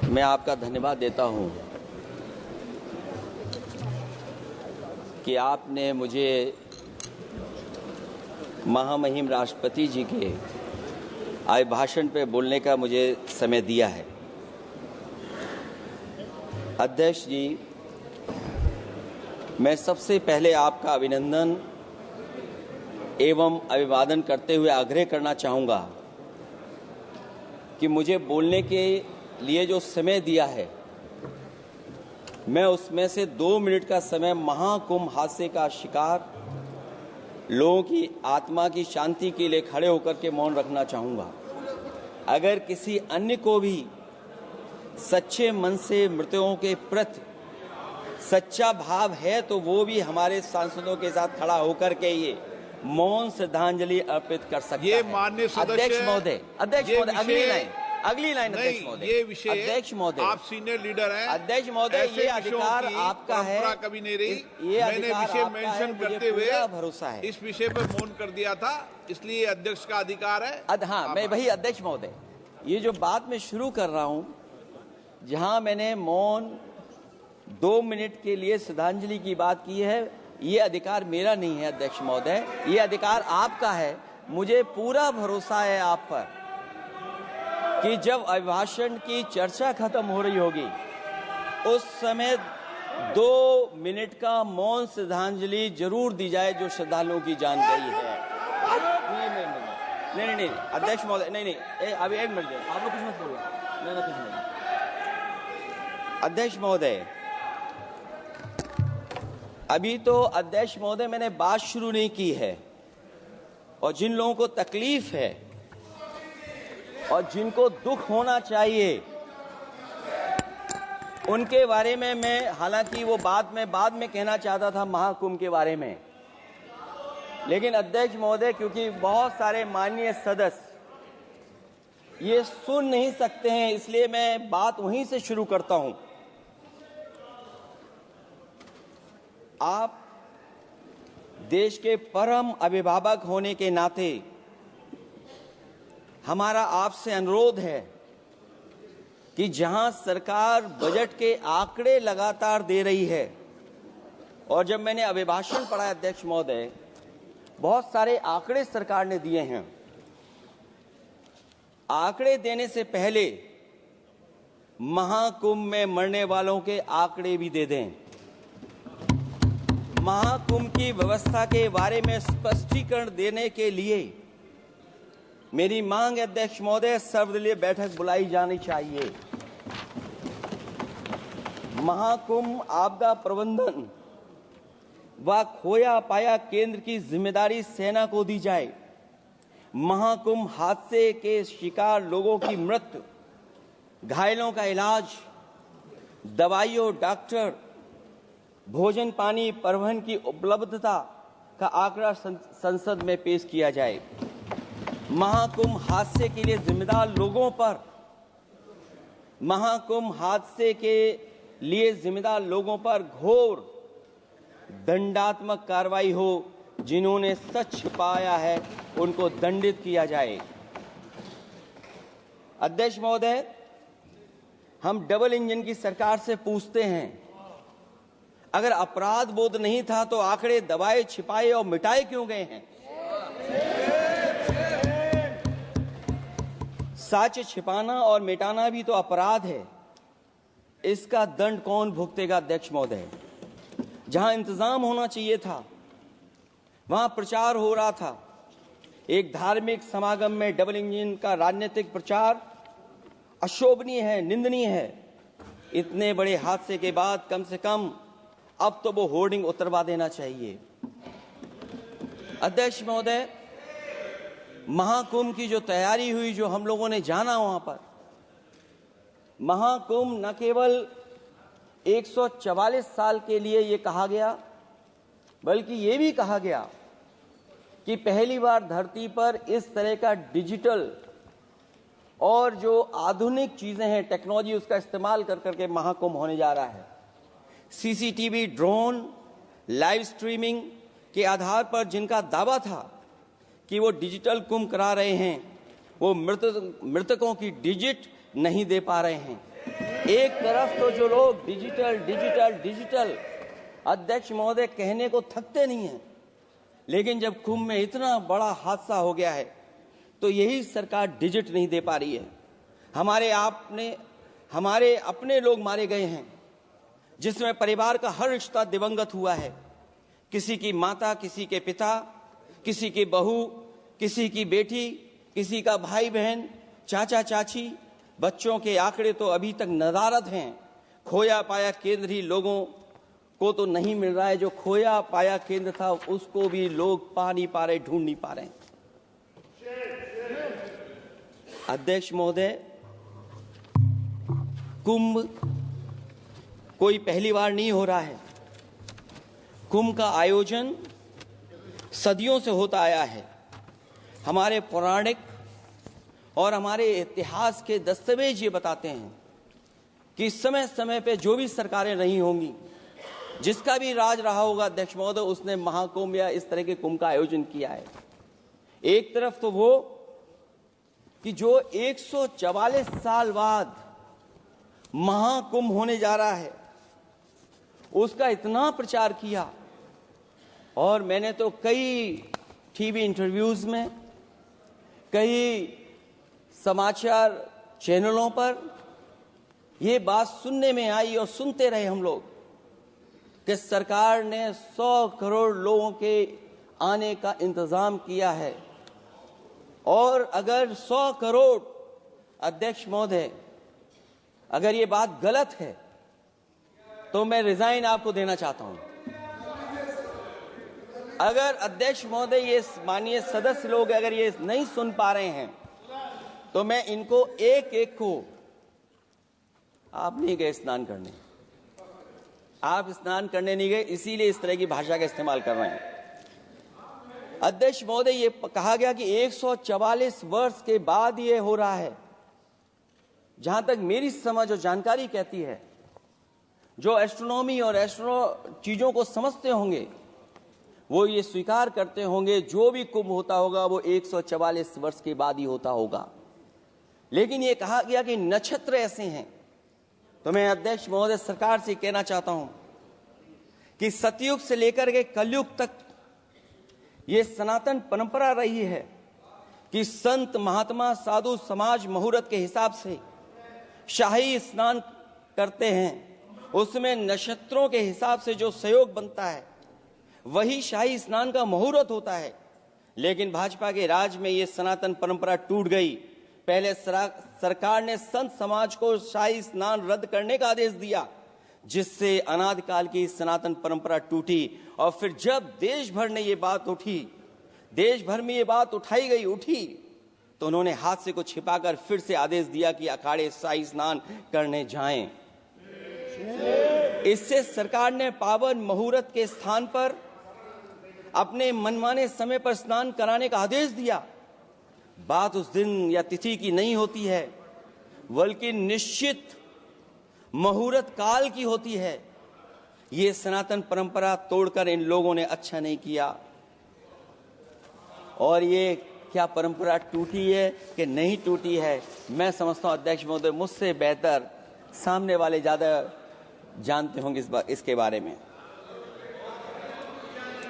मैं आपका धन्यवाद देता हूं कि आपने मुझे महामहिम राष्ट्रपति जी के अभिभाषण पे बोलने का मुझे समय दिया है। अध्यक्ष जी, मैं सबसे पहले आपका अभिनंदन एवं अभिवादन करते हुए आग्रह करना चाहूँगा कि मुझे बोलने के लिए जो समय दिया है, मैं उसमें से 2 मिनट का समय महाकुंभ हादसे का शिकार लोगों की आत्मा की शांति के लिए खड़े होकर के मौन रखना चाहूँगा। अगर किसी अन्य को भी सच्चे मन से मृतकों के प्रति सच्चा भाव है तो वो भी हमारे सांसदों के साथ खड़ा होकर के ये मौन श्रद्धांजलि अर्पित कर सकता है। ये माननीय सदस्य अध्यक्ष महोदय, अगली लाइन अध्यक्ष महोदय, ये विषय अध्यक्ष महोदय, आप सीनियर लीडर हैं। अध्यक्ष महोदय, ये अधिकार आपका है। कभी नहीं रही। ये मैंने विषय मेंशन करते हुए भरोसा है इस विषय पर मौन कर दिया था, इसलिए अध्यक्ष का अधिकार है। हाँ, मैं वही अध्यक्ष महोदय, ये जो बात मैं शुरू कर रहा हूं, जहां मैंने मौन 2 मिनट के लिए श्रद्धांजलि की बात की है, ये अधिकार मेरा नहीं है अध्यक्ष महोदय, ये अधिकार आपका है। मुझे पूरा भरोसा है आप पर कि जब अभिभाषण की चर्चा खत्म हो रही होगी उस समय 2 मिनट का मौन श्रद्धांजलि जरूर दी जाए जो श्रद्धालुओं की जान गई है। नहीं अध्यक्ष महोदय, नहीं अभी 1 मिनट दें, आप लोग कुछ मत बोलो। नहीं कुछ नहीं। अध्यक्ष महोदय, अभी तो अध्यक्ष महोदय मैंने बात शुरू नहीं की है, और जिन लोगों को तकलीफ है और जिनको दुख होना चाहिए उनके बारे में मैं, हालांकि वो बात मैं बाद में कहना चाहता था महाकुंभ के बारे में, लेकिन अध्यक्ष महोदय क्योंकि बहुत सारे माननीय सदस्य ये सुन नहीं सकते हैं, इसलिए मैं बात वहीं से शुरू करता हूं। आप देश के परम अभिभावक होने के नाते हमारा आपसे अनुरोध है कि जहां सरकार बजट के आंकड़े लगातार दे रही है, और जब मैंने अभिभाषण पढ़ा अध्यक्ष महोदय, बहुत सारे आंकड़े सरकार ने दिए हैं, आंकड़े देने से पहले महाकुंभ में मरने वालों के आंकड़े भी दे दें। महाकुंभ की व्यवस्था के बारे में स्पष्टीकरण देने के लिए मेरी मांग अध्यक्ष महोदय, सर्वदलीय बैठक बुलाई जानी चाहिए। महाकुंभ आपदा प्रबंधन व खोया पाया केंद्र की जिम्मेदारी सेना को दी जाए। महाकुंभ हादसे के शिकार लोगों की मृत्यु, घायलों का इलाज, दवाइयों, डॉक्टर, भोजन पानी, परिवहन की उपलब्धता का आंकड़ा संसद में पेश किया जाए। महाकुंभ हादसे के लिए जिम्मेदार लोगों पर, महाकुंभ हादसे के लिए जिम्मेदार लोगों पर घोर दंडात्मक कार्रवाई हो। जिन्होंने सच छिपाया है उनको दंडित किया जाए। अध्यक्ष महोदय, हम डबल इंजन की सरकार से पूछते हैं, अगर अपराध बोध नहीं था तो आंकड़े दबाए, छिपाए और मिटाए क्यों गए हैं? सच छिपाना और मिटाना भी तो अपराध है। इसका दंड कौन भुगतेगा अध्यक्ष महोदय? जहां इंतजाम होना चाहिए था वहां प्रचार हो रहा था। एक धार्मिक समागम में डबल इंजन का राजनीतिक प्रचार अशोभनीय है, निंदनीय है। इतने बड़े हादसे के बाद कम से कम अब तो वो होर्डिंग उतरवा देना चाहिए। अध्यक्ष महोदय, महाकुंभ की जो तैयारी हुई, जो हम लोगों ने जाना वहां पर, महाकुंभ न केवल 144 साल के लिए ये कहा गया, बल्कि ये भी कहा गया कि पहली बार धरती पर इस तरह का डिजिटल और जो आधुनिक चीजें हैं, टेक्नोलॉजी, उसका इस्तेमाल कर करके महाकुंभ होने जा रहा है। सीसीटीवी, ड्रोन, लाइव स्ट्रीमिंग के आधार पर जिनका दावा था कि वो डिजिटल कुंभ करा रहे हैं, वो मृतकों की डिजिट नहीं दे पा रहे हैं। एक तरफ तो जो लोग डिजिटल डिजिटल डिजिटल अध्यक्ष महोदय कहने को थकते नहीं हैं, लेकिन जब कुंभ में इतना बड़ा हादसा हो गया है तो यही सरकार डिजिट नहीं दे पा रही है। हमारे अपने लोग मारे गए हैं, जिसमें परिवार का हर रिश्ता दिवंगत हुआ है। किसी की माता, किसी के पिता, किसी की बहू, किसी की बेटी, किसी का भाई बहन, चाचा चाची, बच्चों के आंकड़े तो अभी तक नदारद हैं। खोया पाया केंद्र ही लोगों को तो नहीं मिल रहा है, जो खोया पाया केंद्र था उसको भी लोग पा नहीं पा रहे, ढूंढ नहीं पा रहे। अध्यक्ष महोदय, कुंभ कोई पहली बार नहीं हो रहा है। कुंभ का आयोजन सदियों से होता आया है। हमारे पौराणिक और हमारे इतिहास के दस्तावेज ये बताते हैं कि समय समय पे जो भी सरकारें रही होंगी, जिसका भी राज रहा होगा अध्यक्ष महोदय, उसने महाकुंभ या इस तरह के कुंभ का आयोजन किया है। एक तरफ तो वो कि जो 144 साल बाद महाकुंभ होने जा रहा है, उसका इतना प्रचार किया, और मैंने तो कई टीवी इंटरव्यूज में, कई समाचार चैनलों पर ये बात सुनने में आई और सुनते रहे हम लोग कि सरकार ने 100 करोड़ लोगों के आने का इंतजाम किया है। और अगर 100 करोड़, अध्यक्ष महोदय, अगर ये बात गलत है तो मैं रिजाइन आपको देना चाहता हूं। अगर अध्यक्ष महोदय, ये माननीय सदस्य लोग अगर ये नहीं सुन पा रहे हैं तो मैं इनको एक एक को, आप नहीं गए स्नान करने, आप स्नान करने नहीं गए, इसीलिए इस तरह की भाषा का इस्तेमाल कर रहे हैं। अध्यक्ष महोदय, ये कहा गया कि 144 वर्ष के बाद ये हो रहा है। जहां तक मेरी समझ और जानकारी कहती है, जो एस्ट्रोनॉमी और एस्ट्रो चीजों को समझते होंगे वो ये स्वीकार करते होंगे, जो भी कुंभ होता होगा वो 144 वर्ष के बाद ही होता होगा। लेकिन ये कहा गया कि नक्षत्र ऐसे हैं, तो मैं अध्यक्ष महोदय सरकार से कहना चाहता हूं कि सतयुग से लेकर के कलयुग तक ये सनातन परंपरा रही है कि संत महात्मा साधु समाज मुहूर्त के हिसाब से शाही स्नान करते हैं। उसमें नक्षत्रों के हिसाब से जो सहयोग बनता है वही शाही स्नान का मुहूर्त होता है। लेकिन भाजपा के राज में ये सनातन परंपरा टूट गई। पहले सरकार ने संत समाज को शाही स्नान रद्द करने का आदेश दिया, जिससे अनादिकाल की सनातन परंपरा टूटी। और फिर जब देश भर में ये बात उठी, तो उन्होंने हाथ से को छिपाकर फिर से आदेश दिया कि अखाड़े शाही स्नान करने जाएं। इससे सरकार ने पावन मुहूर्त के स्थान पर अपने मनमाने समय पर स्नान कराने का आदेश दिया। बात उस दिन या तिथि की नहीं होती है, बल्कि निश्चित मुहूर्त काल की होती है। ये सनातन परंपरा तोड़कर इन लोगों ने अच्छा नहीं किया। और ये क्या परंपरा टूटी है कि नहीं टूटी है, मैं समझता हूं अध्यक्ष महोदय मुझसे बेहतर सामने वाले ज्यादा जानते होंगे इसके बारे में।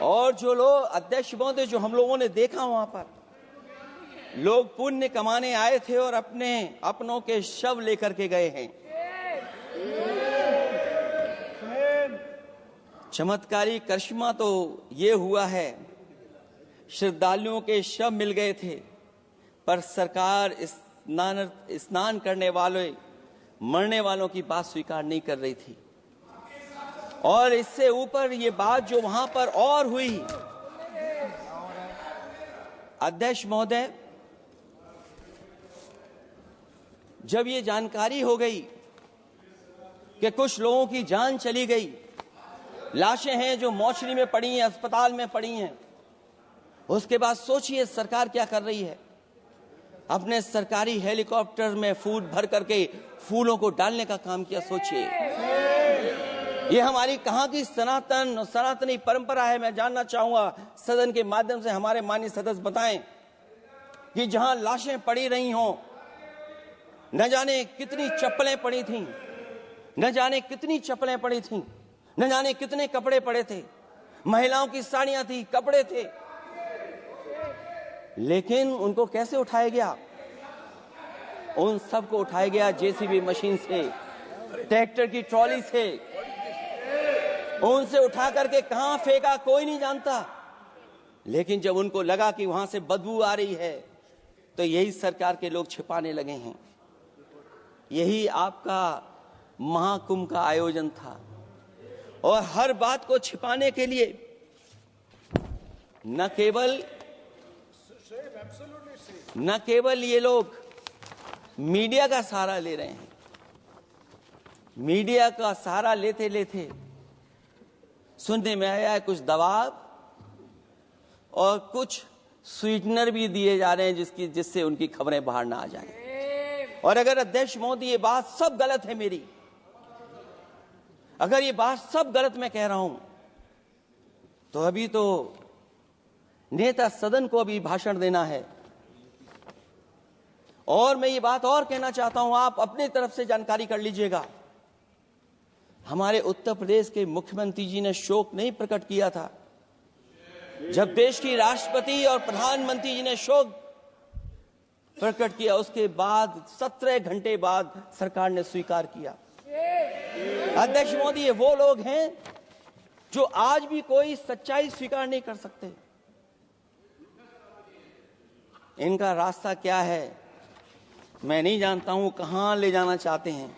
और जो लोग, अध्यक्ष महोदय, जो हम लोगों ने देखा वहां पर लोग पुण्य कमाने आए थे और अपनों के शव लेकर के गए हैं। चमत्कारी करिश्मा तो ये हुआ है, श्रद्धालुओं के शव मिल गए थे, पर सरकार स्नान करने वाले मरने वालों की बात स्वीकार नहीं कर रही थी। और इससे ऊपर ये बात जो वहां पर और हुई, अध्यक्ष महोदय, जब ये जानकारी हो गई कि कुछ लोगों की जान चली गई, लाशें हैं जो मोर्चरी में पड़ी हैं, अस्पताल में पड़ी हैं, उसके बाद सोचिए सरकार क्या कर रही है। अपने सरकारी हेलीकॉप्टर में फूल भर करके फूलों को डालने का काम किया। सोचिए ये हमारी कहां की सनातनी परंपरा है। मैं जानना चाहूंगा सदन के माध्यम से हमारे माननीय सदस्य बताएं कि जहां लाशें पड़ी रही हों, न जाने कितनी चप्पलें पड़ी थीं, न जाने कितनी चप्पलें पड़ी थीं, न जाने कितने कपड़े पड़े थे, महिलाओं की साड़ियां थी, कपड़े थे, लेकिन उनको कैसे उठाया गया? उन सबको उठाया गया जेसीबी मशीन से, ट्रैक्टर की ट्रॉली से। उनसे उठा करके कहां फेंका कोई नहीं जानता, लेकिन जब उनको लगा कि वहां से बदबू आ रही है तो यही सरकार के लोग छिपाने लगे हैं। यही आपका महाकुंभ का आयोजन था, और हर बात को छिपाने के लिए न केवल ये लोग मीडिया का सहारा ले रहे हैं, मीडिया का सहारा लेते लेते सुनने में आया है कुछ दबाव और कुछ स्वीटनर भी दिए जा रहे हैं जिससे उनकी खबरें बाहर ना आ जाएं। और अगर अध्यक्ष मोदी ये बात सब गलत है मेरी, अगर ये बात सब गलत मैं कह रहा हूं, तो अभी तो नेता सदन को अभी भाषण देना है। और मैं ये बात और कहना चाहता हूं, आप अपने तरफ से जानकारी कर लीजिएगा। हमारे उत्तर प्रदेश के मुख्यमंत्री जी ने शोक नहीं प्रकट किया था। जब देश की राष्ट्रपति और प्रधानमंत्री जी ने शोक प्रकट किया, उसके बाद 17 घंटे बाद सरकार ने स्वीकार किया। अध्यक्ष मोदी, ये वो लोग हैं जो आज भी कोई सच्चाई स्वीकार नहीं कर सकते। इनका रास्ता क्या है मैं नहीं जानता हूं, कहां ले जाना चाहते हैं।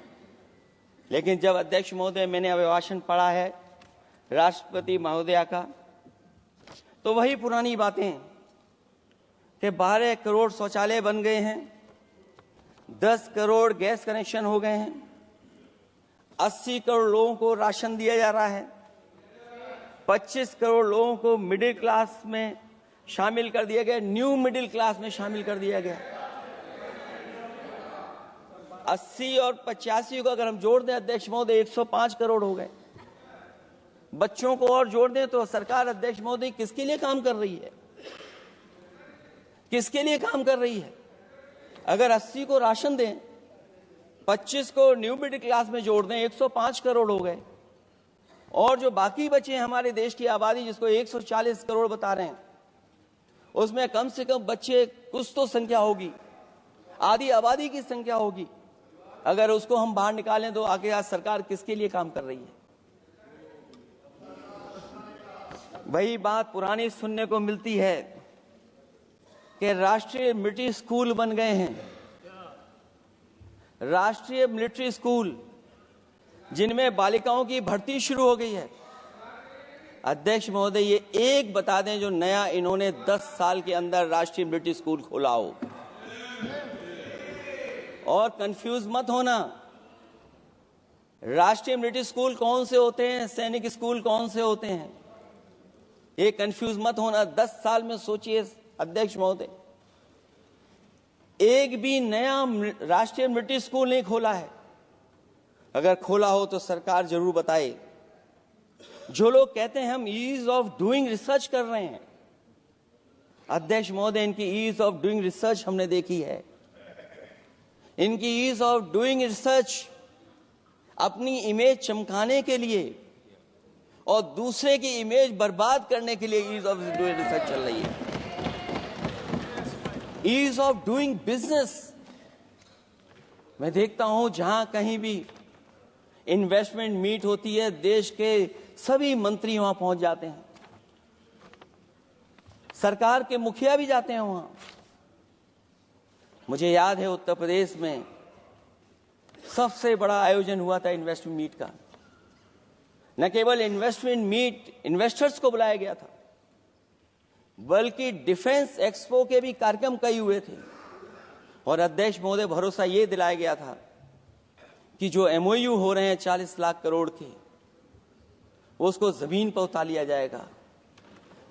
लेकिन जब अध्यक्ष महोदय मैंने अभिभाषण पढ़ा है राष्ट्रपति महोदया का, तो वही पुरानी बातें कि 12 करोड़ शौचालय बन गए हैं, 10 करोड़ गैस कनेक्शन हो गए हैं, 80 करोड़ लोगों को राशन दिया जा रहा है, 25 करोड़ लोगों को मिडिल क्लास में शामिल कर दिया गया, न्यू मिडिल क्लास में शामिल कर दिया गया। 80 और 85 को अगर हम जोड़ दें अध्यक्ष महोदय 105 करोड़ हो गए। बच्चों को और जोड़ दें तो सरकार अध्यक्ष महोदय किसके लिए काम कर रही है? किसके लिए काम कर रही है? अगर 80 को राशन दें, 25 को न्यू मिडिल क्लास में जोड़ दें, 105 करोड़ हो गए। और जो बाकी बचे हैं हमारे देश की आबादी, जिसको 140 करोड़ बता रहे हैं, उसमें कम से कम बच्चे कुछ तो संख्या होगी, आधी आबादी की संख्या होगी। अगर उसको हम बाहर निकालें तो आगे आज सरकार किसके लिए काम कर रही है? वही बात पुरानी सुनने को मिलती है कि राष्ट्रीय मिलिट्री स्कूल बन गए हैं, राष्ट्रीय मिलिट्री स्कूल जिनमें बालिकाओं की भर्ती शुरू हो गई है। अध्यक्ष महोदय, ये एक बता दें जो नया इन्होंने 10 साल के अंदर राष्ट्रीय मिलिट्री स्कूल खोला हो। और कंफ्यूज मत होना, राष्ट्रीय मिलिट्री स्कूल कौन से होते हैं, सैनिक स्कूल कौन से होते हैं, ये कंफ्यूज मत होना। 10 साल में सोचिए अध्यक्ष महोदय, एक भी नया राष्ट्रीय मिलिट्री स्कूल नहीं खोला है। अगर खोला हो तो सरकार जरूर बताए। जो लोग कहते हैं हम ईज ऑफ डूइंग रिसर्च कर रहे हैं, अध्यक्ष महोदय इनकी ईज ऑफ डूइंग रिसर्च हमने देखी है। इनकी ईज ऑफ डूइंग रिसर्च अपनी इमेज चमकाने के लिए और दूसरे की इमेज बर्बाद करने के लिए ईज ऑफ डूइंग रिसर्च चल रही है। ईज ऑफ डूइंग बिजनेस, मैं देखता हूं जहां कहीं भी इन्वेस्टमेंट मीट होती है, देश के सभी मंत्री वहां पहुंच जाते हैं, सरकार के मुखिया भी जाते हैं वहां। मुझे याद है उत्तर प्रदेश में सबसे बड़ा आयोजन हुआ था इन्वेस्टमेंट मीट का। न केवल इन्वेस्टमेंट मीट इन्वेस्टर्स को बुलाया गया था, बल्कि डिफेंस एक्सपो के भी कार्यक्रम कई हुए थे। और अध्यक्ष महोदय भरोसा ये दिलाया गया था कि जो एमओयू हो रहे हैं 40 लाख करोड़ के, उसको जमीन पर उतार लिया जाएगा।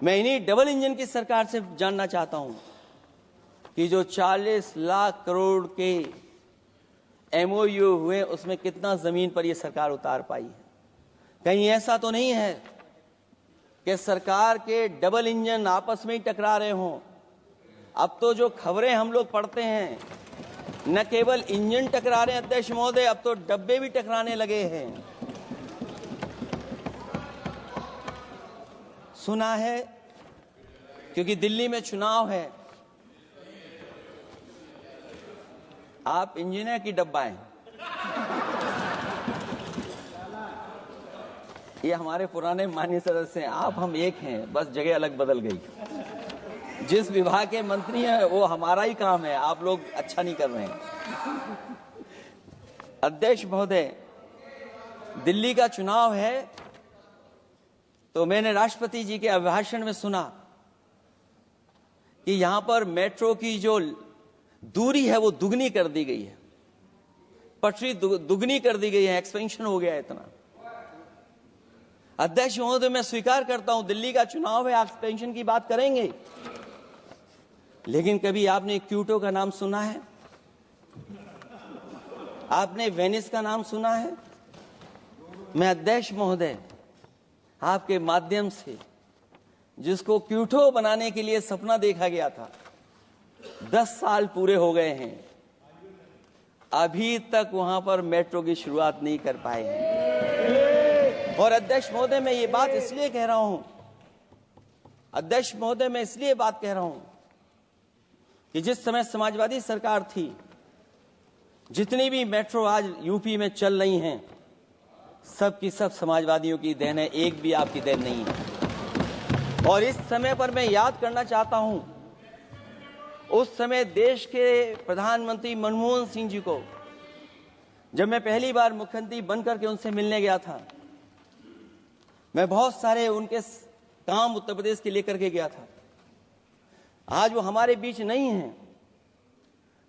मैं इन्हीं डबल इंजन की सरकार से जानना चाहता हूं कि जो 40 लाख करोड़ के एमओयू हुए, उसमें कितना जमीन पर यह सरकार उतार पाई है? कहीं ऐसा तो नहीं है कि सरकार के डबल इंजन आपस में ही टकरा रहे हों? अब तो जो खबरें हम लोग पढ़ते हैं, न केवल इंजन टकरा रहे हैं अध्यक्ष महोदय, अब तो डब्बे भी टकराने लगे हैं। सुना है क्योंकि दिल्ली में चुनाव है, आप इंजीनियर की डब्बा हैं। ये हमारे पुराने माननीय सदस्य हैं, आप हम एक हैं, बस जगह अलग बदल गई। जिस विभाग के मंत्री हैं वो हमारा ही काम है, आप लोग अच्छा नहीं कर रहे हैं। अध्यक्ष महोदय, दिल्ली का चुनाव है तो मैंने राष्ट्रपति जी के अभिभाषण में सुना कि यहां पर मेट्रो की जो दूरी है वो दुगनी कर दी गई है, पटरी दुगनी कर दी गई है, एक्सपेंशन हो गया है इतना। अध्यक्ष महोदय, मैं स्वीकार करता हूं दिल्ली का चुनाव है, एक्सपेंशन की बात करेंगे, लेकिन कभी आपने क्यूटो का नाम सुना है? आपने वेनिस का नाम सुना है? मैं अध्यक्ष महोदय आपके माध्यम से, जिसको क्यूटो बनाने के लिए सपना देखा गया था, 10 साल पूरे हो गए हैं, अभी तक वहां पर मेट्रो की शुरुआत नहीं कर पाए हैं। और अध्यक्ष महोदय, मैं ये बात इसलिए कह रहा हूं, अध्यक्ष महोदय मैं इसलिए बात कह रहा हूं कि जिस समय समाजवादी सरकार थी, जितनी भी मेट्रो आज यूपी में चल रही हैं, सब की सब समाजवादियों की देन है, एक भी आपकी देन नहीं है। और इस समय पर मैं याद करना चाहता हूं, उस समय देश के प्रधानमंत्री मनमोहन सिंह जी को जब मैं पहली बार मुख्यमंत्री बनकर के उनसे मिलने गया था, मैं बहुत सारे उनके काम उत्तर प्रदेश के लेकर के गया था। आज वो हमारे बीच नहीं हैं,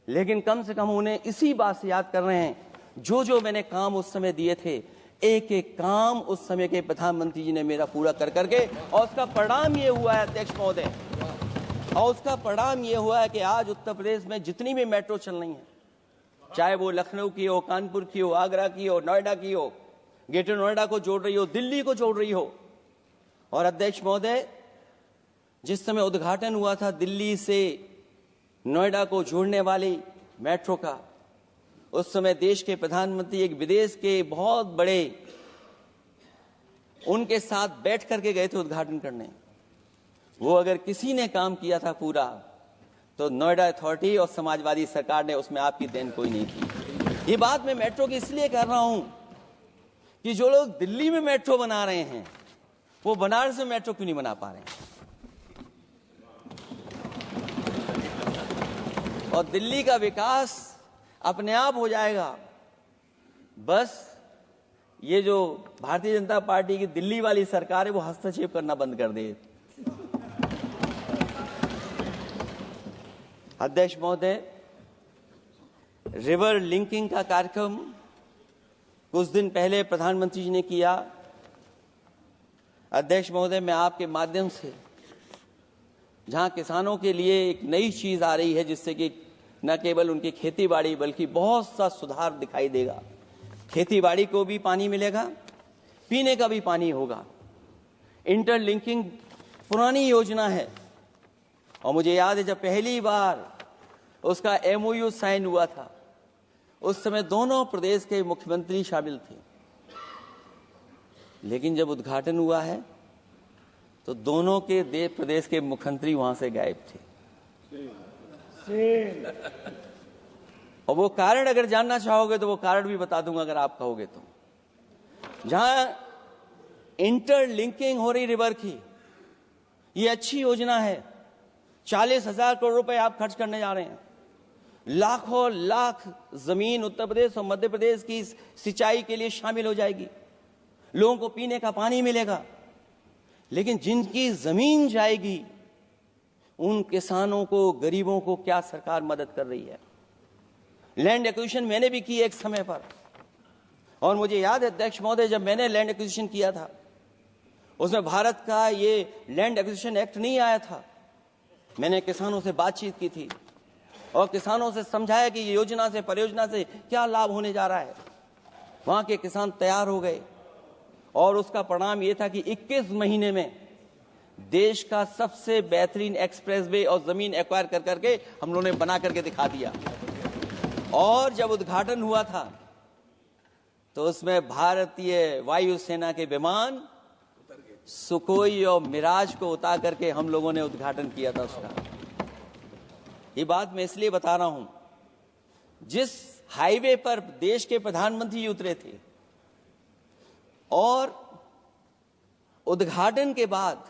लेकिन कम से कम उन्हें इसी बात से याद कर रहे हैं, जो जो मैंने काम उस समय दिए थे, एक एक काम उस समय के प्रधानमंत्री जी ने मेरा पूरा कर करके, और उसका परिणाम ये हुआ है अध्यक्ष महोदय, और उसका परिणाम ये हुआ है कि आज उत्तर प्रदेश में जितनी भी मेट्रो चल रही है, चाहे वो लखनऊ की हो, कानपुर की हो, आगरा की हो, नोएडा की हो, ग्रेटर नोएडा को जोड़ रही हो, दिल्ली को जोड़ रही हो। और अध्यक्ष महोदय, जिस समय उद्घाटन हुआ था दिल्ली से नोएडा को जोड़ने वाली मेट्रो का, उस समय देश के प्रधानमंत्री एक विदेश के बहुत बड़े उनके साथ बैठ करके गए थे उद्घाटन करने। वो अगर किसी ने काम किया था पूरा, तो नोएडा अथॉरिटी और समाजवादी सरकार ने, उसमें आपकी देन कोई नहीं थी। ये बात मैं मेट्रो की इसलिए कर रहा हूं कि जो लोग दिल्ली में मेट्रो बना रहे हैं, वो बनारस में मेट्रो क्यों नहीं बना पा रहे हैं? और दिल्ली का विकास अपने आप हो जाएगा, बस ये जो भारतीय जनता पार्टी की दिल्ली वाली सरकार है वो हस्तक्षेप करना बंद कर दे। अध्यक्ष महोदय, रिवर लिंकिंग का कार्यक्रम कुछ दिन पहले प्रधानमंत्री जी ने किया। अध्यक्ष महोदय, मैं आपके माध्यम से, जहां किसानों के लिए एक नई चीज आ रही है, जिससे कि न केवल उनकी खेती बाड़ी बल्कि बहुत सा सुधार दिखाई देगा। खेती बाड़ी को भी पानी मिलेगा, पीने का भी पानी होगा। इंटरलिंकिंग पुरानी योजना है, और मुझे याद है जब पहली बार उसका MOU साइन हुआ था, उस समय दोनों प्रदेश के मुख्यमंत्री शामिल थे, लेकिन जब उद्घाटन हुआ है तो दोनों के प्रदेश के मुख्यमंत्री वहां से गायब थे। और वो कारण अगर जानना चाहोगे तो वो कारण भी बता दूंगा अगर आप कहोगे तो। जहां इंटरलिंकिंग हो रही रिवर की, ये अच्छी योजना है। 40,000 करोड़ रुपए आप खर्च करने जा रहे हैं। लाखों लाख जमीन उत्तर प्रदेश और मध्य प्रदेश की सिंचाई के लिए शामिल हो जाएगी, लोगों को पीने का पानी मिलेगा। लेकिन जिनकी जमीन जाएगी, उन किसानों को, गरीबों को क्या सरकार मदद कर रही है? लैंड एक्विजिशन मैंने भी की एक समय पर, और मुझे याद है अध्यक्ष महोदय, जब मैंने लैंड एक्विजिशन किया था, उसमें भारत का ये लैंड एक्विजिशन एक्ट नहीं आया था। मैंने किसानों से बातचीत की थी और किसानों से समझाया कि ये योजना से, परियोजना से क्या लाभ होने जा रहा है। वहां के किसान तैयार हो गए, और उसका परिणाम ये था कि 21 महीने में देश का सबसे बेहतरीन एक्सप्रेसवे और जमीन एक्वायर कर करके हम लोगों ने बना करके दिखा दिया। और जब उद्घाटन हुआ था तो उसमें भारतीय वायुसेना के विमान सुखोई और मिराज को उतार करके हम लोगों ने उद्घाटन किया था उसका। ये बात मैं इसलिए बता रहा हूं, जिस हाईवे पर देश के प्रधानमंत्री उतरे थे और उद्घाटन के बाद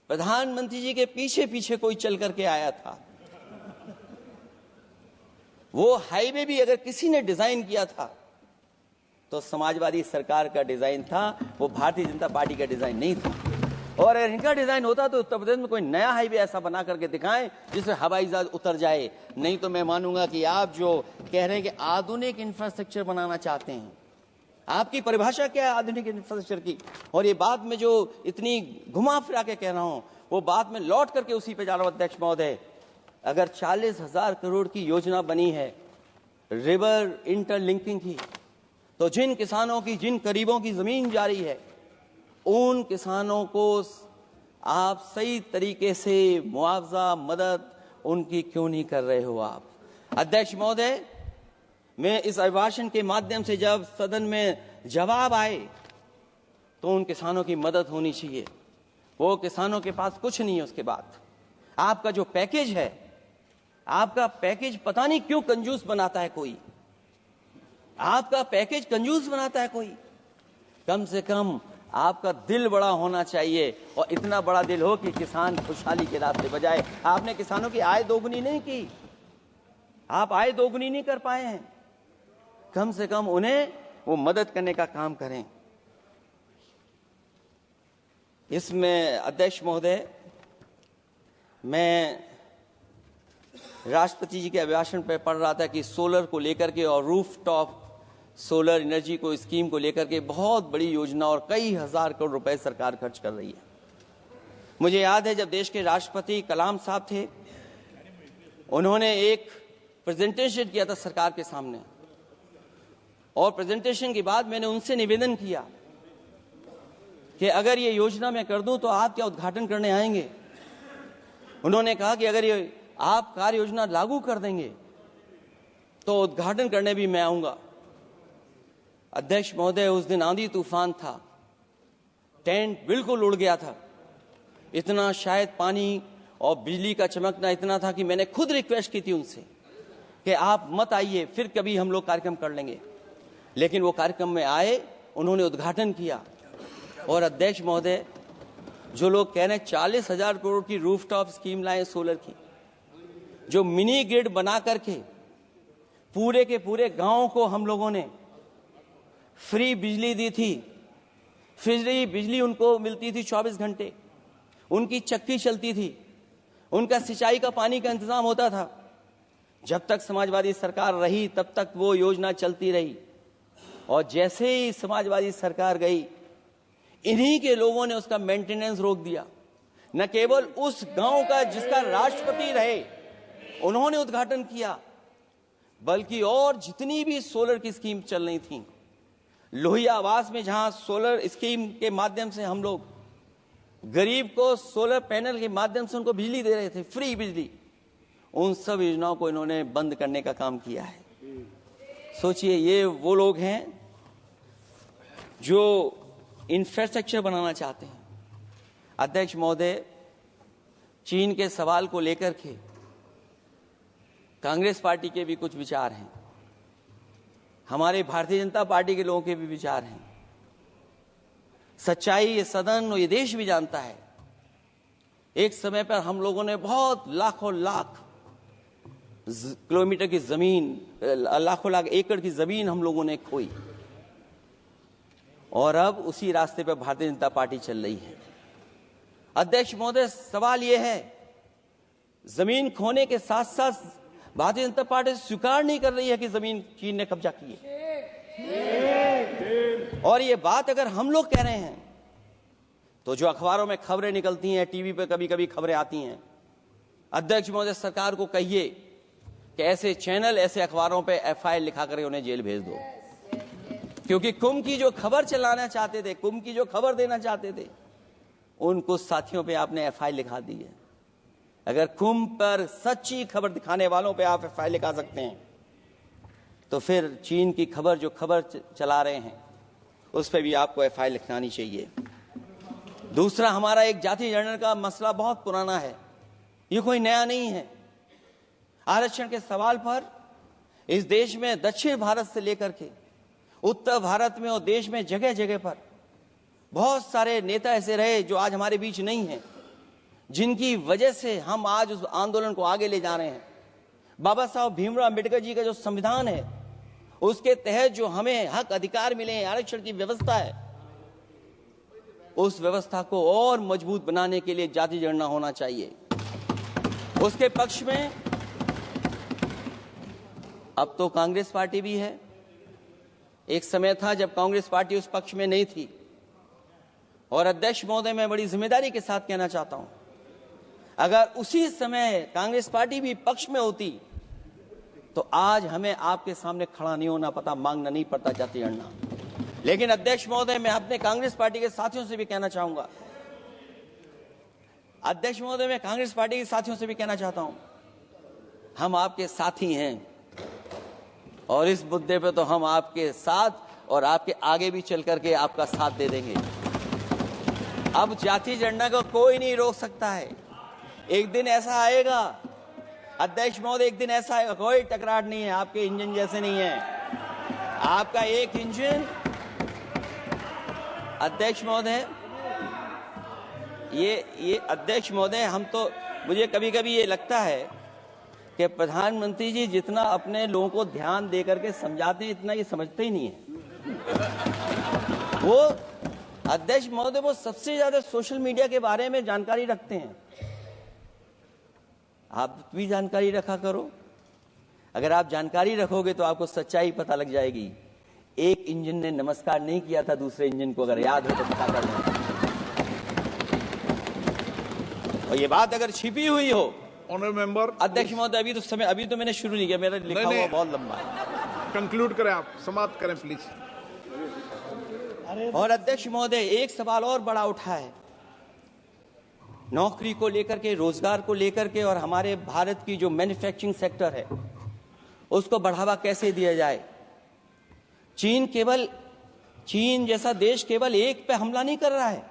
प्रधानमंत्री जी के पीछे पीछे कोई चल करके आया था, वो हाईवे भी अगर किसी ने डिजाइन किया था तो समाजवादी सरकार का डिजाइन था, वो भारतीय जनता पार्टी का डिजाइन नहीं था। और अगर इनका डिजाइन होता तो उत्तर प्रदेश में कोई नया हाईवे ऐसा बना करके दिखाएं जिससे हवाई जहाज उतर जाए। नहीं तो मैं मानूंगा कि आप जो कह रहे हैं कि आधुनिक इंफ्रास्ट्रक्चर बनाना चाहते हैं, आपकी परिभाषा क्या है आधुनिक इंफ्रास्ट्रक्चर की? और ये बात में जो इतनी घुमा फिरा के कह रहा हूं, वो बात में लौट करके उसी पे जा रहा हूं। अध्यक्ष महोदय, अगर 40,000 करोड़ की योजना बनी है रिवर इंटरलिंकिंग की, तो जिन किसानों की, जिन गरीबों की जमीन जा रही है, उन किसानों को आप सही तरीके से मुआवजा, मदद उनकी क्यों नहीं कर रहे हो आप? अध्यक्ष महोदय, मैं इस अभिभाषण के माध्यम से जब सदन में जवाब आए तो उन किसानों की मदद होनी चाहिए। वो किसानों के पास कुछ नहीं है। उसके बाद आपका जो पैकेज है, आपका पैकेज पता नहीं क्यों कंजूस बनाता है कोई, आपका पैकेज कंजूस बनाता है कोई। कम से कम आपका दिल बड़ा होना चाहिए, और इतना बड़ा दिल हो कि किसान खुशहाली के रास्ते बजाए। आपने किसानों की आय दोगुनी नहीं की, आप आय दोगुनी नहीं कर पाए हैं। कम से कम उन्हें वो मदद करने का काम करें। इसमें अध्यक्ष महोदय, मैं राष्ट्रपति जी के अभिभाषण पर पढ़ रहा था कि सोलर को लेकर के और रूफटॉप सोलर एनर्जी को, स्कीम को लेकर के बहुत बड़ी योजना और कई हजार करोड़ रुपए सरकार खर्च कर रही है। मुझे याद है जब देश के राष्ट्रपति कलाम साहब थे, उन्होंने एक प्रेजेंटेशन किया था सरकार के सामने, और प्रेजेंटेशन के बाद मैंने उनसे निवेदन किया कि अगर ये योजना मैं कर दूं तो आप क्या उद्घाटन करने आएंगे? उन्होंने कहा कि अगर ये आप कार्य योजना लागू कर देंगे तो उद्घाटन करने भी मैं आऊंगा। अध्यक्ष महोदय, उस दिन आंधी तूफान था, टेंट बिल्कुल उड़ गया था, इतना शायद पानी और बिजली का चमकना इतना था कि मैंने खुद रिक्वेस्ट की थी उनसे कि आप मत आइए, फिर कभी हम लोग कार्यक्रम कर लेंगे। लेकिन वो कार्यक्रम में आए, उन्होंने उद्घाटन किया। और अध्यक्ष महोदय, जो लोग कह रहे हैं 40,000 करोड़ की रूफटॉप स्कीम लाए सोलर की, जो मिनी ग्रिड बना करके पूरे के पूरे गांव को हम लोगों ने फ्री बिजली दी थी। फ्री बिजली उनको मिलती थी 24 घंटे, उनकी चक्की चलती थी, उनका सिंचाई का पानी का इंतजाम होता था। जब तक समाजवादी सरकार रही तब तक वो योजना चलती रही, और जैसे ही समाजवादी सरकार गई, इन्हीं के लोगों ने उसका मेंटेनेंस रोक दिया। न केवल उस गांव का जिसका राष्ट्रपति रहे उन्होंने उद्घाटन किया, बल्कि और जितनी भी सोलर की स्कीम चल रही थी, लोहिया आवास में जहां सोलर स्कीम के माध्यम से हम लोग गरीब को सोलर पैनल के माध्यम से उनको बिजली दे रहे थे, फ्री बिजली, उन सब योजनाओं को इन्होंने बंद करने का काम किया है। सोचिए, ये वो लोग हैं जो इंफ्रास्ट्रक्चर बनाना चाहते हैं। अध्यक्ष महोदय, चीन के सवाल को लेकर के कांग्रेस पार्टी के भी कुछ विचार हैं, हमारे भारतीय जनता पार्टी के लोगों के भी विचार हैं। सच्चाई ये सदन और ये देश भी जानता है, एक समय पर हम लोगों ने बहुत लाखों लाख किलोमीटर की जमीन, लाखों लाख एकड़ की जमीन हम लोगों ने खोई, और अब उसी रास्ते पर भारतीय जनता पार्टी चल रही है। अध्यक्ष महोदय, सवाल यह है, जमीन खोने के साथ साथ भारतीय जनता पार्टी स्वीकार नहीं कर रही है कि जमीन चीन ने कब्जा की है। और ये बात अगर हम लोग कह रहे हैं तो जो अखबारों में खबरें निकलती हैं, टीवी पे कभी कभी खबरें आती हैं, अध्यक्ष महोदय सरकार को कहिए कि ऐसे चैनल, ऐसे अखबारों पे एफआईआर लिखा कर उन्हें जेल भेज दो, क्योंकि कुंभ की जो खबर चलाना चाहते थे, कुंभ की जो खबर देना चाहते थे, उन कुछ साथियों पे आपने एफआईआर लिखा दी है। अगर कुंभ पर सच्ची खबर दिखाने वालों पे आप एफआईआर लिखा सकते हैं, तो फिर चीन की खबर जो खबर चला रहे हैं उस पर भी आपको एफआईआर लिखवानी चाहिए। दूसरा, हमारा एक जाति जनगणना का मसला बहुत पुराना है, ये कोई नया नहीं है। आरक्षण के सवाल पर इस देश में दक्षिण भारत से लेकर के उत्तर भारत में और देश में जगह जगह पर बहुत सारे नेता ऐसे रहे जो आज हमारे बीच नहीं हैं, जिनकी वजह से हम आज उस आंदोलन को आगे ले जा रहे हैं। बाबा साहब भीमराव अम्बेडकर जी का जो संविधान है, उसके तहत जो हमें हक अधिकार मिले हैं, आरक्षण की व्यवस्था है, उस व्यवस्था को और मजबूत बनाने के लिए जाति जनगणना होना चाहिए। उसके पक्ष में अब तो कांग्रेस पार्टी भी है। एक समय था जब कांग्रेस पार्टी उस पक्ष में नहीं थी। और अध्यक्ष महोदय, मैं बड़ी जिम्मेदारी के साथ कहना चाहता हूं, अगर उसी समय कांग्रेस पार्टी भी पक्ष में होती तो आज हमें आपके सामने खड़ा नहीं होना पता, मांगना नहीं पड़ता जाति जनगणना। लेकिन अध्यक्ष महोदय, मैं अपने कांग्रेस पार्टी के साथियों से भी कहना चाहूंगा, अध्यक्ष महोदय, मैं कांग्रेस पार्टी के साथियों से भी कहना चाहता हूं, हम आपके साथी हैं और इस मुद्दे पे तो हम आपके साथ और आपके आगे भी चल करके आपका साथ दे देंगे। अब जाति जनगणना को कोई नहीं रोक सकता है। एक दिन ऐसा आएगा अध्यक्ष महोदय, एक दिन ऐसा आएगा, कोई टकरार नहीं है, आपके इंजन जैसे नहीं है। आपका एक इंजन अध्यक्ष महोदय, ये अध्यक्ष महोदय, हम तो, मुझे कभी कभी ये लगता है कि प्रधानमंत्री जी जितना अपने लोगों को ध्यान दे करके समझाते हैं, इतना ये समझते ही नहीं है। वो अध्यक्ष महोदय, वो सबसे ज्यादा सोशल मीडिया के बारे में जानकारी रखते हैं। आप भी जानकारी रखा करो। अगर आप जानकारी रखोगे तो आपको सच्चाई पता लग जाएगी। एक इंजन ने नमस्कार नहीं किया था दूसरे इंजन को, अगर याद हो तो पता कर लें। और ये बात अगर छिपी हुई हो, ऑनरेबल मेंबर, अध्यक्ष महोदय, अभी तो मैंने शुरू नहीं किया, मेरा लिखा हुआ बहुत लंबा है। कंक्लूड करें, आप समाप्त करें प्लीज। और अध्यक्ष महोदय, एक सवाल और बड़ा उठा है, नौकरी को लेकर के, रोजगार को लेकर के, और हमारे भारत की जो मैन्युफैक्चरिंग सेक्टर है उसको बढ़ावा कैसे दिया जाए। चीन जैसा देश केवल एक पे हमला नहीं कर रहा है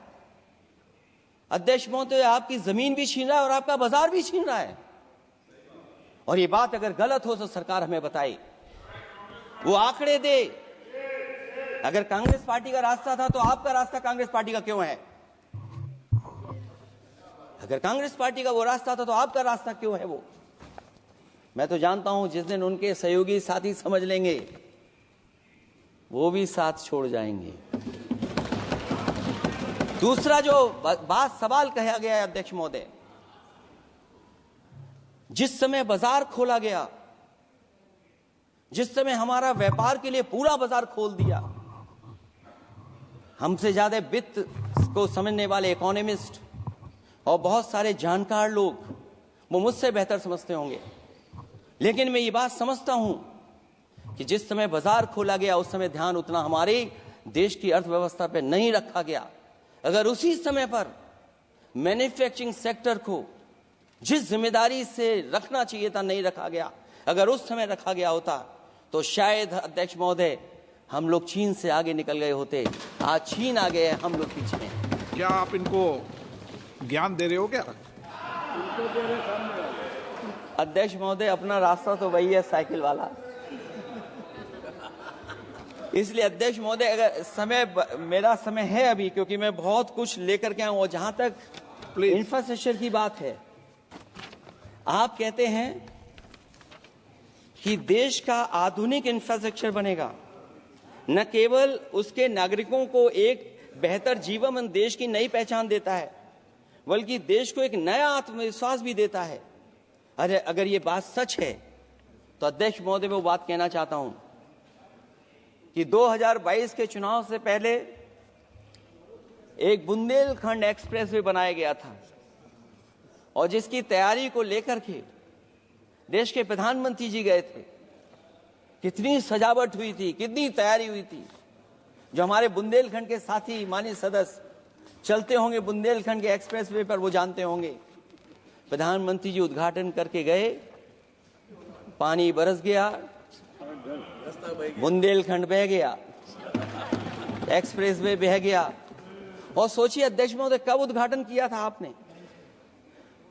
अध्यक्ष महोदय, आपकी जमीन भी छीन रहा है और आपका बाजार भी छीन रहा है। और ये बात अगर गलत हो तो सरकार हमें बताए, वो आंकड़े दे। अगर कांग्रेस पार्टी का रास्ता था तो आपका रास्ता कांग्रेस पार्टी का क्यों है? अगर कांग्रेस पार्टी का वो रास्ता था तो आपका रास्ता क्यों है वो? मैं तो जानता हूं जिस दिन उनके सहयोगी साथी समझ लेंगे, वो भी साथ छोड़ जाएंगे। दूसरा जो सवाल कहा गया है अध्यक्ष महोदय, जिस समय बाजार खोला गया, जिस समय हमारा व्यापार के लिए पूरा बाजार खोल दिया, हमसे ज्यादा वित्त को समझने वाले इकोनॉमिस्ट और बहुत सारे जानकार लोग वो मुझसे बेहतर समझते होंगे, लेकिन मैं ये बात समझता हूं कि जिस समय बाजार खोला गया उस समय ध्यान उतना हमारे देश की अर्थव्यवस्था पर नहीं रखा गया। अगर उसी समय पर मैन्युफैक्चरिंग सेक्टर को जिस जिम्मेदारी से रखना चाहिए था नहीं रखा गया, अगर उस समय रखा गया होता तो शायद अध्यक्ष महोदय हम लोग चीन से आगे निकल गए होते। आज चीन आ गए, हम लोग पीछे हैं। क्या आप इनको ज्ञान दे रहे हो क्या? अध्यक्ष महोदय, अपना रास्ता तो वही है, साइकिल वाला। इसलिए अध्यक्ष महोदय, अगर मेरा समय है अभी, क्योंकि मैं बहुत कुछ लेकर के आऊं, और जहां तक इंफ्रास्ट्रक्चर की बात है, आप कहते हैं कि देश का आधुनिक इंफ्रास्ट्रक्चर बनेगा, न केवल उसके नागरिकों को एक बेहतर जीवन देश की नई पहचान देता है, बल्कि देश को एक नया आत्मविश्वास भी देता है। अरे अगर ये बात सच है तो अध्यक्ष महोदय, मैं वो बात कहना चाहता हूं कि 2022 के चुनाव से पहले एक बुंदेलखंड एक्सप्रेस वे बनाया गया था, और जिसकी तैयारी को लेकर के देश के प्रधानमंत्री जी गए थे। कितनी सजावट हुई थी, कितनी तैयारी हुई थी। जो हमारे बुंदेलखंड के साथी माननीय सदस्य चलते होंगे बुंदेलखंड के एक्सप्रेस वे पर, वो जानते होंगे प्रधानमंत्री जी उद्घाटन करके गए, पानी बरस गया, बुंदेलखंड बह गया, एक्सप्रेसवे बह गया। और सोचिए अध्यक्ष महोदय, कब उद्घाटन किया था आपने?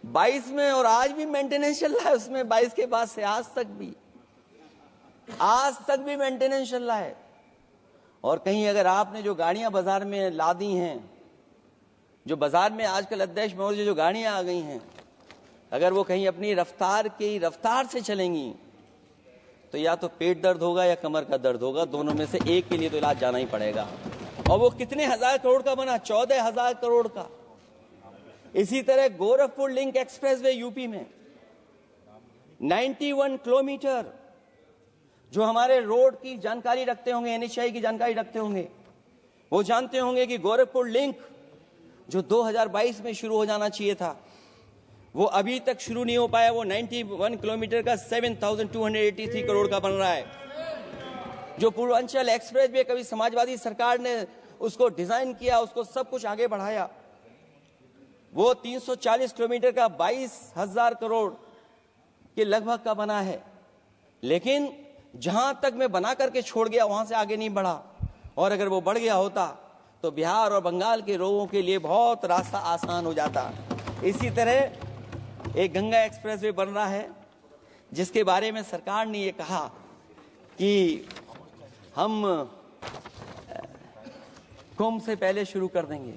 22 में, और आज भी मेंटेनेंस चल रहा है उसमें। 22 के बाद से आज तक भी मेंटेनेंस चल रहा है। और कहीं अगर आपने जो गाड़ियां बाजार में ला दी हैं, जो बाजार में आजकल अध्यक्ष महोदय जो गाड़ियां आ गई हैं, अगर वो कहीं अपनी रफ्तार से चलेंगी तो या तो पेट दर्द होगा या कमर का दर्द होगा, दोनों में से एक के लिए तो इलाज जाना ही पड़ेगा। और वो कितने हजार करोड़ का बना? 14,000 करोड़ का। इसी तरह गोरखपुर लिंक एक्सप्रेसवे यूपी में 91 किलोमीटर, जो हमारे रोड की जानकारी रखते होंगे, एनएचआई की जानकारी रखते होंगे, वो जानते होंगे कि गोरखपुर लिंक जो 2022 में शुरू हो जाना चाहिए था, वो अभी तक शुरू नहीं हो पाया। वो 91 किलोमीटर का 7,283 करोड़ का बन रहा है। जो पूर्वांचल एक्सप्रेसवे, कभी समाजवादी सरकार ने उसको डिजाइन किया, उसको सब कुछ आगे बढ़ाया, वो 340 किलोमीटर का 22,000 करोड़ के लगभग का बना है। लेकिन जहां तक मैं बना करके छोड़ गया वहां से आगे नहीं बढ़ा। और अगर वो बढ़ गया होता तो बिहार और बंगाल के लोगों के लिए बहुत रास्ता आसान हो जाता। इसी तरह एक गंगा एक्सप्रेसवे बन रहा है, जिसके बारे में सरकार ने ये कहा कि हम कुंभ से पहले शुरू कर देंगे,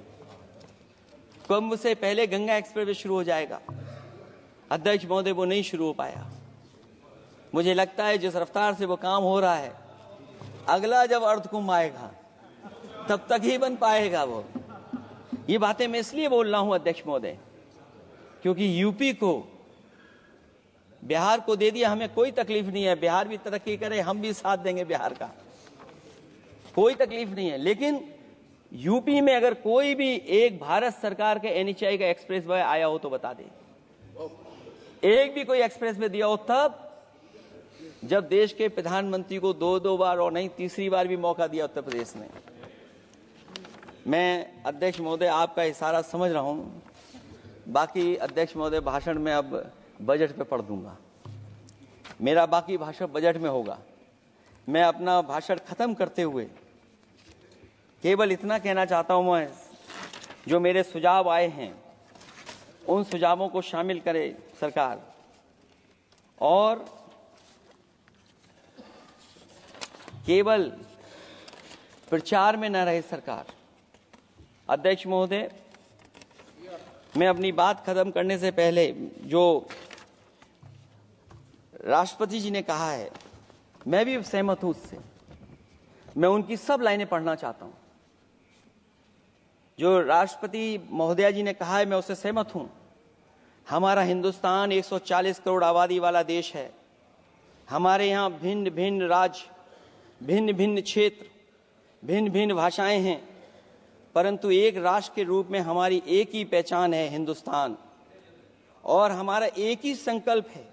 कुंभ से पहले गंगा एक्सप्रेसवे शुरू हो जाएगा। अध्यक्ष महोदय, वो नहीं शुरू हो पाया। मुझे लगता है जिस रफ्तार से वो काम हो रहा है, अगला जब अर्ध कुंभ आएगा तब तक ही बन पाएगा वो। ये बातें मैं इसलिए बोल रहा हूं अध्यक्ष महोदय, क्योंकि यूपी को, बिहार को दे दिया, हमें कोई तकलीफ नहीं है। बिहार भी तरक्की करे, हम भी साथ देंगे बिहार का, कोई तकलीफ नहीं है। लेकिन यूपी में अगर कोई भी एक भारत सरकार के एनएचआई का एक्सप्रेसवे आया हो तो बता दे। एक भी कोई एक्सप्रेसवे दिया हो तब, जब देश के प्रधानमंत्री को 2-2 बार और नहीं तीसरी बार भी मौका दिया उत्तर प्रदेश ने। मैं अध्यक्ष महोदय आपका इशारा समझ रहा हूं। बाकी अध्यक्ष महोदय भाषण में अब बजट पे पढ़ दूंगा, मेरा बाकी भाषण बजट में होगा। मैं अपना भाषण खत्म करते हुए केवल इतना कहना चाहता हूं, मैं जो मेरे सुझाव आए हैं उन सुझावों को शामिल करे सरकार, और केवल प्रचार में न रहे सरकार। अध्यक्ष महोदय, मैं अपनी बात खत्म करने से पहले जो राष्ट्रपति जी ने कहा है, मैं भी सहमत हूं उससे। मैं उनकी सब लाइनें पढ़ना चाहता हूं। जो राष्ट्रपति महोदया जी ने कहा है, मैं उससे सहमत हूं। हमारा हिंदुस्तान 140 करोड़ आबादी वाला देश है। हमारे यहाँ भिन्न भिन्न राज्य, भिन्न भिन्न क्षेत्र, भिन्न भिन्न भाषाएं हैं, परंतु एक राष्ट्र के रूप में हमारी एक ही पहचान है, हिंदुस्तान। और हमारा एक ही संकल्प है,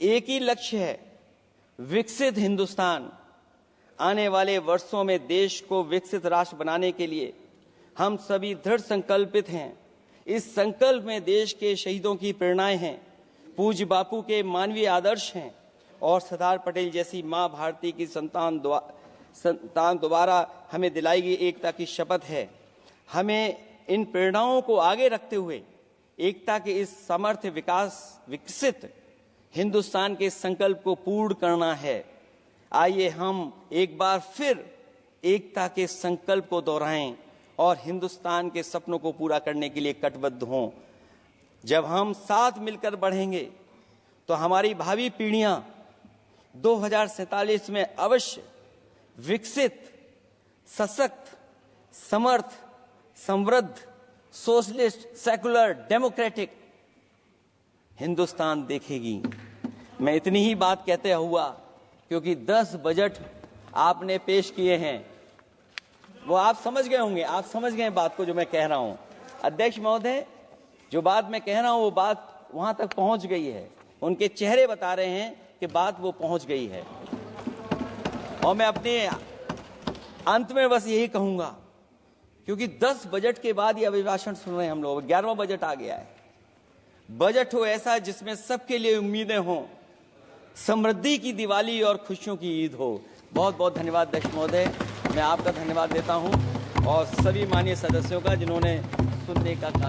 एक ही लक्ष्य है, विकसित हिंदुस्तान। आने वाले वर्षों में देश को विकसित राष्ट्र बनाने के लिए हम सभी दृढ़ संकल्पित हैं। इस संकल्प में देश के शहीदों की प्रेरणाएं हैं, पूज्य बापू के मानवीय आदर्श हैं, और सरदार पटेल जैसी मां भारती की संतान द्वारा हमें दिलाई गई एकता की शपथ है। हमें इन प्रेरणाओं को आगे रखते हुए एकता के इस सामर्थ्य विकसित हिंदुस्तान के संकल्प को पूर्ण करना है। आइए हम एक बार फिर एकता के संकल्प को दोहराएं और हिंदुस्तान के सपनों को पूरा करने के लिए कटिबद्ध हों। जब हम साथ मिलकर बढ़ेंगे तो हमारी भावी पीढ़ियां 2047 में अवश्य विकसित, सशक्त, समर्थ, समृद्ध, सोशलिस्ट, सेकुलर, डेमोक्रेटिक हिंदुस्तान देखेगी। मैं इतनी ही बात कहते हुआ, क्योंकि 10 बजट आपने पेश किए हैं, वो आप समझ गए होंगे, आप समझ गए बात को जो मैं कह रहा हूं। अध्यक्ष महोदय, जो बात मैं कह रहा हूं वो बात वहां तक पहुंच गई है। उनके चेहरे बता रहे हैं कि बात वो पहुंच गई है। और मैं अपने अंत में बस यही कहूंगा, क्योंकि 10 बजट के बाद ये अभिभाषण सुन रहे हैं हम लोग, 11वां बजट आ गया है। बजट हो ऐसा जिसमें सबके लिए उम्मीदें हों, समृद्धि की दिवाली और खुशियों की ईद हो। बहुत बहुत धन्यवाद अध्यक्ष महोदय, मैं आपका धन्यवाद देता हूं और सभी माननीय सदस्यों का जिन्होंने सुनने का काम